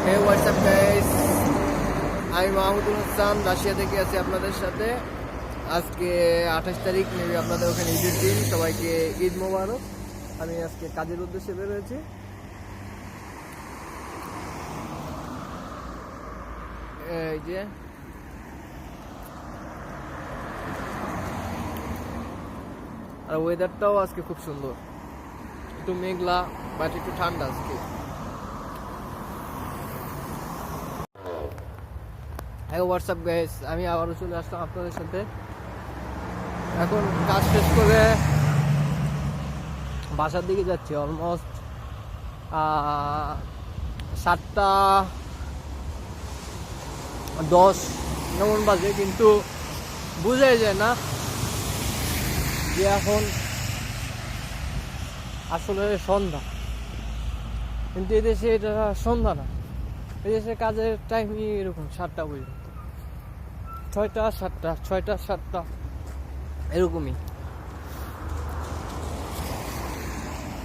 হে WhatsApp guys, আমি Mahmudul Hasan Russia থেকে আছি আপনাদের সাথে। আজকে 28 তারিখ, মেবি আপনাদের ওখানে ঈদের দিন। সবাইকে ঈদ মোবারক। আমি আজকে কাজের উদ্দেশ্যে বের হয়েছি। এই যে আর ওয়েদারটাও আজকে খুব সুন্দর, একটু মেঘলা বাট একটু ঠান্ডা আজকে। হ্যাঁ হোয়াটসঅ্যাপ গাইস, আমি আবারও চলে আসলাম আপনাদের সাথে। এখন কাজ শেষ করে বাসার দিকে যাচ্ছি। অলমোস্ট 7:10 এমন বাজে, কিন্তু বোঝাই যায় না যে এখন আসলে সন্ধ্যা। কিন্তু এদেশে এটা সন্ধ্যা না, এদেশে কাজের টাইমই এরকম 7টা পর্যন্ত, 6টা 7টা 6টা 7টা এরকমই।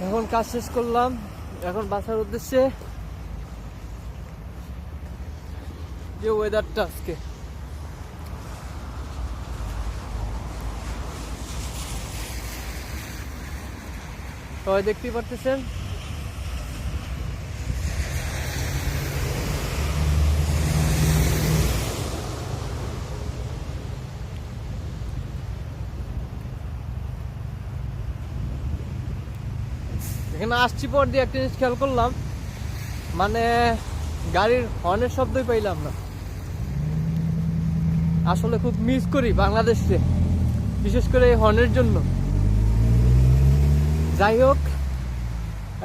এখন কাজ শেষ করলাম, এখন বাসার উদ্দেশ্যে। যে ওয়েদারটা আজকে, সবাই দেখতেই পারতেছেন। এখানে আসছি পর দিয়ে একটা জিনিস খেয়াল করলাম, মানে গাড়ির হর্নের শব্দই পাইলাম না। আসলে খুব মিস করি বাংলাদেশে, বিশেষ করে এই হর্নের জন্য। যাই হোক,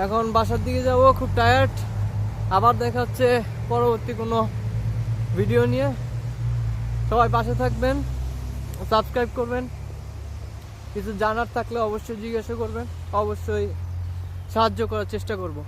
এখন বাসার দিকে যাব, খুব টায়ার্ড। আবার দেখা হচ্ছে পরবর্তী কোনো ভিডিও নিয়ে। সবাই পাশে থাকবেন, সাবস্ক্রাইব করবেন। কিছু জানার থাকলে অবশ্যই জিজ্ঞাসা করবেন, অবশ্যই সাহায্য করার চেষ্টা করব।